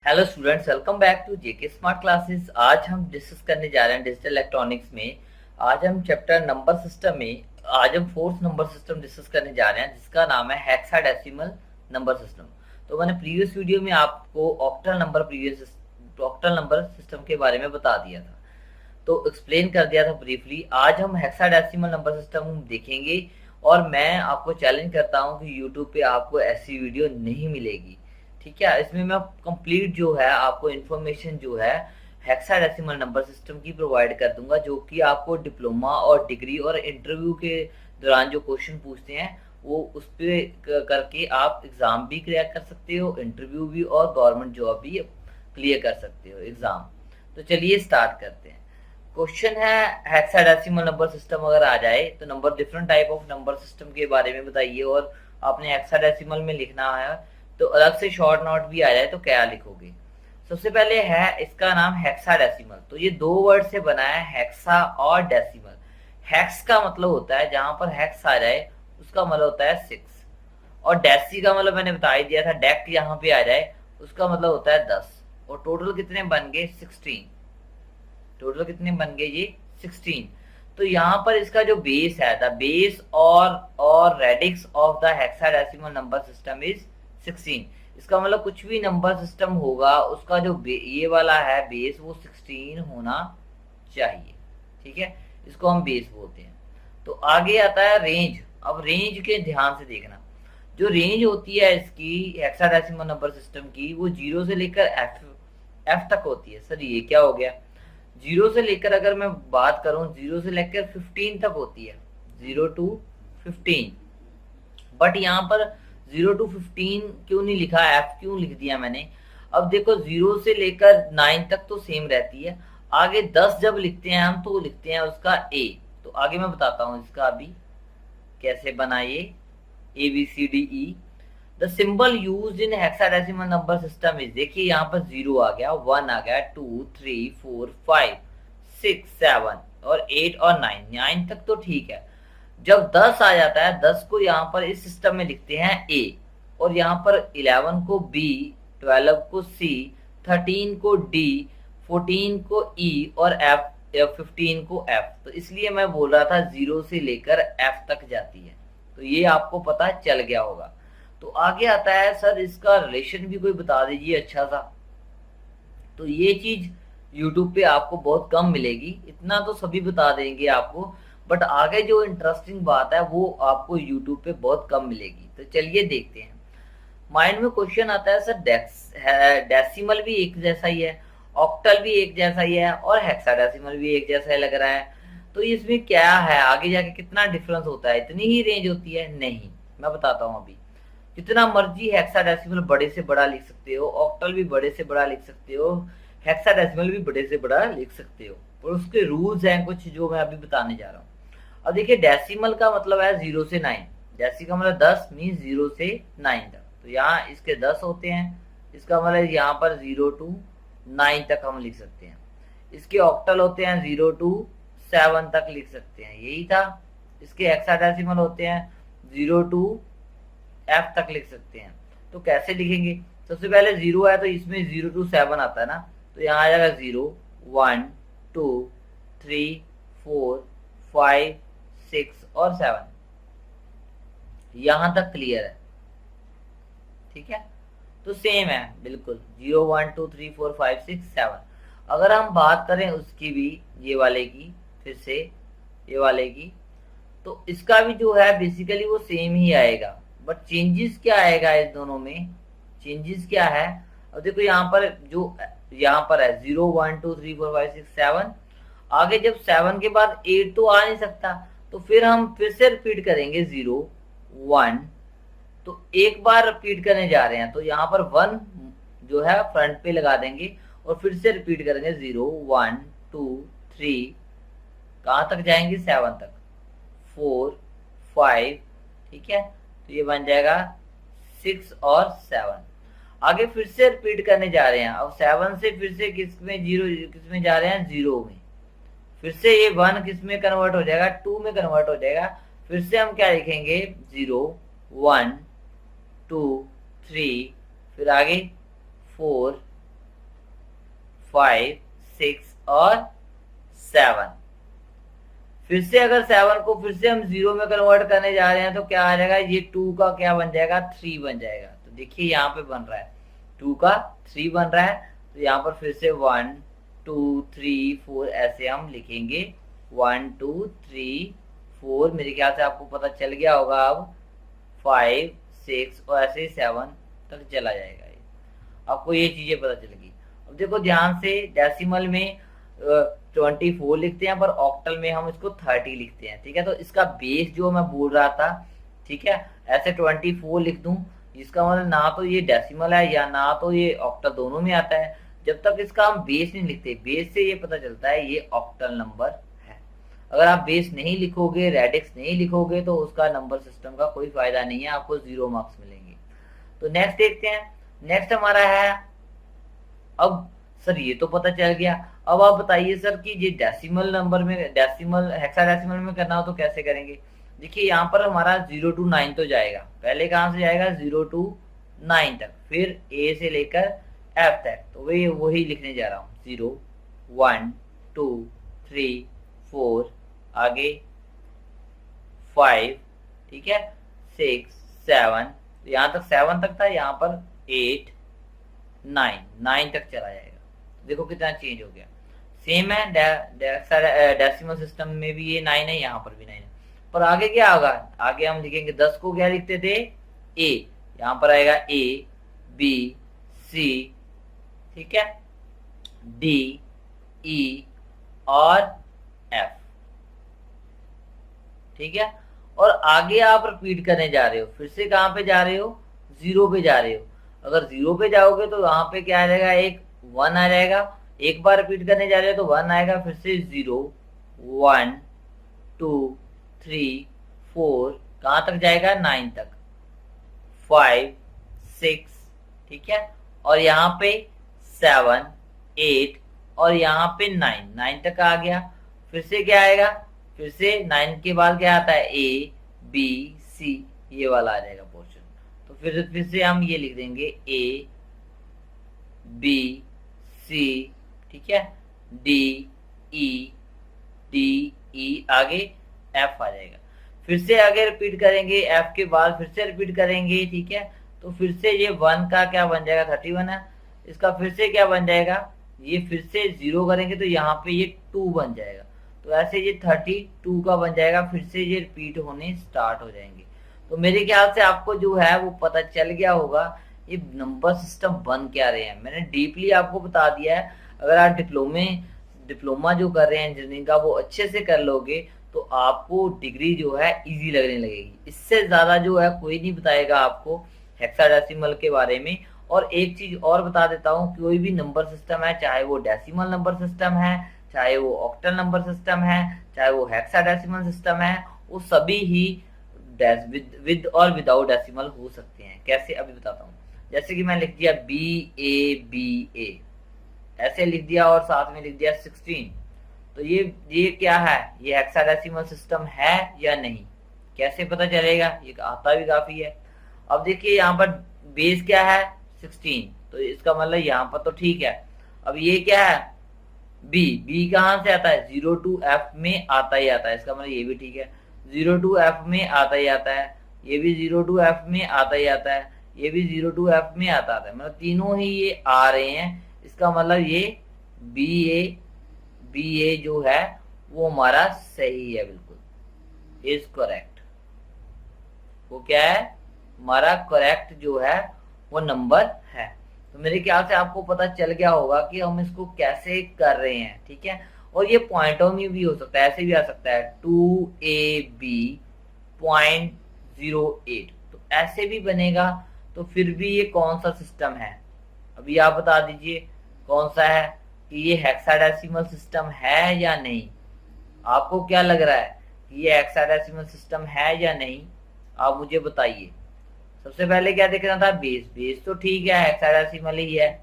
Hello students, welcome back to JK Smart Classes. आज हम discuss करने जा रहे हैं डिजिटल इलेक्ट्रॉनिक्स में। आज हम चैप्टर नंबर सिस्टम में आज हम फोर्थ नंबर सिस्टम डिस्कस करने जा रहे हैं, जिसका नाम है हेक्साडेसिमल नंबर सिस्टम। तो मैंने प्रीवियस वीडियो में आपको ऑक्टल नंबर सिस्टम के बारे में बता दिया था, तो एक्सप्लेन कर दिया था ब्रीफली। आज हम हेक्साडेसिमल नंबर सिस्टम देखेंगे और मैं आपको चैलेंज करता हूं कि यूट्यूब पे आपको ऐसी वीडियो नहीं मिलेगी। ठीक है, इसमें मैं कंप्लीट जो है आपको इन्फॉर्मेशन जो है हेक्साडेसिमल नंबर सिस्टम की प्रोवाइड कर दूंगा, जो कि आपको डिप्लोमा और डिग्री और इंटरव्यू के दौरान जो क्वेश्चन पूछते हैं वो उस पर करके आप एग्जाम भी क्लियर कर सकते हो, इंटरव्यू भी, और गवर्नमेंट जॉब भी क्लियर कर सकते हो एग्जाम। तो चलिए स्टार्ट करते हैं। क्वेश्चन है हेक्साडेसिमल नंबर सिस्टम अगर आ जाए तो number different type of number system के बारे में बताइए, और आपने हेक्साडेसिमल में लिखना है तो अलग से शॉर्ट नोट भी आ जाए तो क्या लिखोगे। सबसे पहले है इसका नाम हेक्साडेसिमल। तो ये दो वर्ड से बना है, हेक्सा और डेसिमल। हेक्स का मतलब होता है जहां पर हेक्स आ जाए उसका मतलब होता है 6, और डेसी का मतलब मैंने बता ही दिया था, डेक यहाँ पे आ जाए उसका मतलब होता है 10। और टोटल कितने बन गए 16। टोटल कितने बन गए ये 16। तो यहाँ पर इसका जो बेस है, द बेस और radix of the hexadecimal number system is 16। इसका मतलब कुछ भी नंबर सिस्टम होगा उसका जो ये वाला है बेस वो 16 होना चाहिए। ठीक है, इसको हम बेस बोलते हैं। तो आगे आता है रेंज। अब रेंज के ध्यान से देखना, जो रेंज होती है इसकी हेक्साडेसिमल नंबर सिस्टम की वो 0 से लेकर एफ तक होती है। सर ये क्या हो गया, 0 से लेकर अगर मैं बात करूं 0 से लेकर 15 तक होती है, 0 to 15। बट यहाँ पर 0 to 15 क्यों नहीं लिखा, एफ क्यों लिख दिया मैंने। अब देखो 0 से लेकर 9 तक तो सेम रहती है, आगे 10 जब लिखते हैं हम तो लिखते हैं उसका ए। तो आगे मैं बताता हूँ इसका अभी कैसे बनाइए, A B C D E. The symbol use in hexadecimal number system is, देखिए यहाँ पर 0 आ गया, 1 आ गया, 2 3 4 5 6 7 और 8 और 9 तक तो ठीक है। जब 10 आ जाता है, 10 को यहाँ पर इस सिस्टम में लिखते हैं ए, और यहाँ पर 11 को बी, 12 को सी, 13 को डी, 14 को ई और एफ, 15 को एफ। तो इसलिए मैं बोल रहा था 0 से लेकर एफ तक जाती है, तो ये आपको पता चल गया होगा। तो आगे आता है सर इसका रिलेशन भी कोई बता दीजिए अच्छा सा। तो ये चीज YouTube पे आपको बहुत कम मिलेगी, इतना तो सभी बता देंगे आपको, बट आगे जो इंटरेस्टिंग बात है वो आपको YouTube पे बहुत कम मिलेगी। तो चलिए देखते हैं। माइंड में क्वेश्चन आता है सर डेसिमल भी एक जैसा ही है, ऑक्टल भी एक जैसा ही है, और हेक्साडेसिमल भी एक जैसा ही लग रहा है, तो इसमें क्या है, आगे जाके कितना डिफरेंस होता है, इतनी ही रेंज होती है? नहीं, मैं बताता हूँ अभी। जितना मर्जी हेक्साडेसिमल बड़े से बड़ा लिख सकते हो, ऑक्टल भी बड़े से बड़ा लिख सकते हो, हेक्साडेसिमल भी बड़े से बड़ा लिख सकते हो, और उसके रूल्स हैं कुछ जो मैं अभी बताने जा रहा हूँ। अब देखिए डेसिमल का मतलब है 0 से 9। डेसी का मतलब 10 मीन्स 0 से 9 तक, तो यहाँ इसके 10 होते हैं, इसका मतलब यहाँ पर 0 to 9 तक हम लिख सकते हैं। इसके ऑक्टल होते हैं 0 to 7 तक लिख सकते हैं, यही था। इसके हेक्साडेसिमल होते हैं 0 to एफ तक लिख सकते हैं। तो कैसे लिखेंगे, सबसे पहले 0 है तो इसमें 0 to 7 आता है ना, तो यहाँ आ जाएगा 0 1 2 3 4 5 6 और 7। यहां तक क्लियर है? ठीक है, तो सेम है बिल्कुल, 0 1 2 3 4 5 6 7। अगर हम बात करें उसकी भी, ये वाले की, फिर से ये वाले की, तो इसका भी जो है बेसिकली वो सेम ही आएगा, बट चेंजेस क्या आएगा इस दोनों में, चेंजेस क्या है। अब देखो यहाँ पर जो यहाँ पर है 0 1 2 3 4 5 6 7, आगे जब 7 के बाद 8 तो आ नहीं सकता, तो फिर हम फिर से रिपीट करेंगे 0 1, तो एक बार रिपीट करने जा रहे हैं तो यहाँ पर 1 जो है फ्रंट पे लगा देंगे, और फिर से रिपीट करेंगे 0 1 2 3, कहाँ तक जाएंगे 7 तक, 4 5, ठीक है, तो ये बन जाएगा 6 और 7। आगे फिर से रिपीट करने जा रहे हैं, अब 7 से फिर से किस में, 0 किस में जा रहे हैं, 0 में, फिर से ये 1 किस में कन्वर्ट हो जाएगा, 2 में कन्वर्ट हो जाएगा, फिर से हम क्या लिखेंगे 0 1 2 3, फिर आगे 4 5, 6 और 7। फिर से अगर 7 को फिर से हम 0 में कन्वर्ट करने जा रहे हैं तो क्या आ जाएगा, ये 2 का क्या बन जाएगा, 3 बन जाएगा। तो देखिए यहाँ पे बन रहा है 2 का 3 बन रहा है। तो यहाँ पर फिर से 1 2 3 4 ऐसे हम लिखेंगे, 1 2 3 4। मेरे ख्याल से आपको पता चल गया होगा अब। 5 6 और ऐसे 7 तक चला जाएगा। आपको ये चीजें पता चल गई। अब देखो ध्यान से, डेसिमल में 24 लिखते हैं, पर ऑक्टल में हम इसको 30 लिखते हैं। ठीक है, तो इसका बेस जो मैं बोल रहा था, ठीक है, ऐसे 24 लिख दूं, इसका मतलब ना तो ये डेसिमल है या ना तो ये ऑक्टल, दोनों में आता है। जब तक इसका हम बेस नहीं लिखते, बेस से ये पता चलता है ये ऑक्टल नंबर है। अगर आप बेस नहीं लिखोगे, रेडिक्स नहीं लिखोगे, तो उसका नंबर सिस्टम का कोई फायदा नहीं है, आपको 0 मार्क्स मिलेंगे। तो नेक्स्ट देखते हैं। नेक्स्ट हमारा है, अब सर ये तो पता चल गया, अब आप बताइए सर कि ये डेसिमल नंबर में, डेसिमल हेक्साडेसिमल में करना हो तो कैसे करेंगे। देखिए यहाँ पर हमारा 0 to 9 तो जाएगा, पहले कहाँ से जाएगा, 0 to 9 तक, फिर ए से लेकर एफ तक। तो वही लिखने जा रहा हूँ, 0 1 2 3 4, आगे 5, ठीक है, 6 7, यहाँ तक 7 तक था, यहाँ पर 8 9 तक चला जाएगा। देखो कितना चेंज हो गया। सेम है डेसिमल सिस्टम में भी ये 9 है, यहाँ पर भी 9 है। पर आगे क्या होगा, आगे हम लिखेंगे 10 को क्या लिखते थे, ए, यहाँ पर आएगा ए बी सी, ठीक है, डी ई और एफ। ठीक है, और आगे आप रिपीट करने जा रहे हो, फिर से कहाँ पे जा रहे हो, 0 पे जा रहे हो। अगर 0 पे जाओगे तो यहाँ पे क्या आ जाएगा, एक 1 आ जाएगा। एक बार रिपीट करने जा रहे हो तो 1 आएगा, फिर से 0 1 2 3 4, कहाँ तक जाएगा, 9 तक, 5 6, ठीक है, और यहाँ पे 7 8 और यहाँ पे 9 तक आ गया। फिर से क्या आएगा, फिर से 9 के बाद क्या आता है, ए बी सी, ये वाला आ जाएगा पोर्शन। तो फिर से हम ये लिख देंगे ए बी सी, ठीक है, डी ई आगे एफ आ जाएगा। फिर से आगे रिपीट करेंगे, एफ के बाद फिर से रिपीट करेंगे, ठीक है। तो फिर से ये 1 का क्या बन जाएगा, 31 है, इसका फिर से क्या बन जाएगा, ये फिर से 0 करेंगे तो यहाँ पे ये 2 बन जाएगा। तो ऐसे ये 32 का बन जाएगा, फिर से ये रिपीट होने स्टार्ट हो जाएंगे। तो मेरे ख्याल से आपको जो है वो पता चल गया होगा ये नंबर सिस्टम बन क्या रहे हैं। मैंने डीपली आपको बता दिया है। अगर आप डिप्लोमा जो कर रहे हैं इंजीनियरिंग का, वो अच्छे से कर लोगे तो आपको डिग्री जो है इजी लगने लगेगी। इससे ज्यादा जो है कोई नहीं बताएगा आपको हेक्साडेसिमल के बारे में। और एक चीज और बता देता हूँ, कोई भी नंबर सिस्टम है, चाहे वो डेसिमल नंबर सिस्टम है, चाहे वो ऑक्टल नंबर सिस्टम है, चाहे वो हेक्साडेसिमल सिस्टम है, वो सभी ही विद और विदाउट डेसिमल हो सकते हैं। कैसे, अभी बताता हूँ। जैसे कि मैं लिख दिया BA ऐसे लिख दिया और साथ में लिख दिया 16, तो ये क्या है, ये हेक्साडेसिमल सिस्टम है या नहीं, कैसे पता चलेगा, ये आता भी काफी है। अब देखिए यहाँ पर बेस क्या है, 16, तो इसका मतलब यहाँ पर तो ठीक है। अब ये क्या है, बी कहाँ से आता है, 0 to F में आता ही आता है, इसका मतलब ये भी ठीक है, 0 to F में आता ही आता है, ये भी 0 to F में आता ही आता है, ये भी 0 to F में आता है, मतलब तीनों ही ये आ रहे हैं। इसका मतलब ये बी ए जो है वो हमारा सही है, बिल्कुल इज करेक्ट। वो क्या है, हमारा करेक्ट जो है वो नंबर है। तो मेरे ख्याल से आपको पता चल गया होगा कि हम इसको कैसे कर रहे हैं, ठीक है। और ये पॉइंटों में भी हो सकता है, ऐसे भी आ सकता है 2AB.08, तो ऐसे भी बनेगा। तो फिर भी ये कौन सा सिस्टम है, अभी आप बता दीजिए कौन सा है, कि ये हेक्साडेसिमल सिस्टम है या नहीं। आपको क्या लग रहा है कि ये हेक्साडेसिमल सिस्टम है या नहीं, आप मुझे बताइए। सबसे पहले क्या देखना था, बेस तो ठीक है, हेक्साडेसिमल ही है।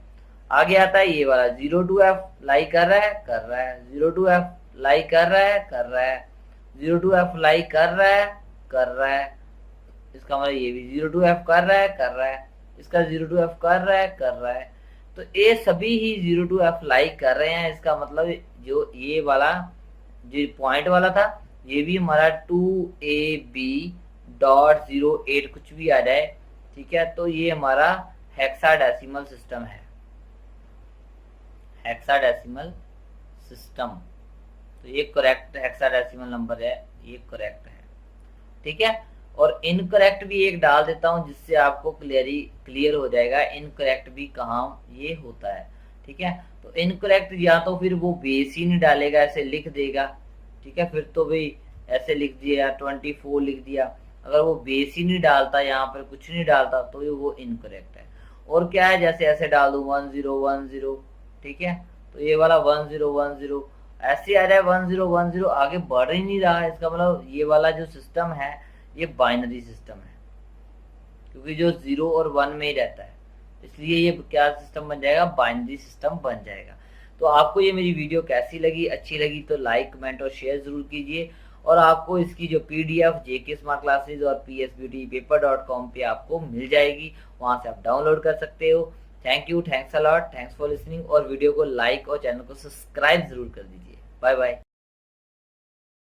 आगे आता है ये वाला 0 to F लाई कर रहा है, 0 to F लाई कर रहा है, 0 to F लाई कर रहा है, इसका मतलब ये भी 0 to F कर रहा है, इसका 0 to F कर रहा है। तो ये सभी ही 0 to f लाइक कर रहे हैं। इसका मतलब जो ये वाला जो पॉइंट वाला था ये भी हमारा 2ab.08 कुछ भी आ जाए, ठीक है, तो ये हमारा हेक्साडेसिमल सिस्टम है, हेक्साडेसिमल सिस्टम। तो ये करेक्ट हेक्साडेसिमल नंबर है, ये करेक्ट है, ठीक है। और इनकरेक्ट भी एक डाल देता हूं जिससे आपको क्लियर हो जाएगा इनकरेक्ट भी कहाँ ये होता है, ठीक है। तो इनकरेक्ट या तो फिर वो बेस ही नहीं डालेगा, ऐसे लिख देगा, ठीक है, फिर तो भाई ऐसे लिख दिया 24 लिख दिया। अगर वो बेस ही नहीं डालता, यहाँ पर कुछ नहीं डालता, तो वो इनकरेक्ट है। और क्या है, जैसे ऐसे डाल दूं 1010, ठीक है, तो ये वाला 1010 ऐसे आ जाए 1010, आगे बढ़ ही नहीं रहा। इसका मतलब ये वाला जो सिस्टम है ये बाइनरी सिस्टम है, क्योंकि जो 0 और 1 में ही रहता है, इसलिए ये क्या सिस्टम बन जाएगा, बाइनरी सिस्टम बन जाएगा। तो आपको ये मेरी वीडियो कैसी लगी, अच्छी लगी तो लाइक कमेंट और शेयर जरूर कीजिए। और आपको इसकी जो PDF JK स्मार्ट क्लासेज और psbtpaper.com पे आपको मिल जाएगी, वहां से आप डाउनलोड कर सकते हो। Thank you, thanks a lot, thanks for listening. और वीडियो को लाइक और चैनल को सब्सक्राइब जरूर कर दीजिए। Bye bye.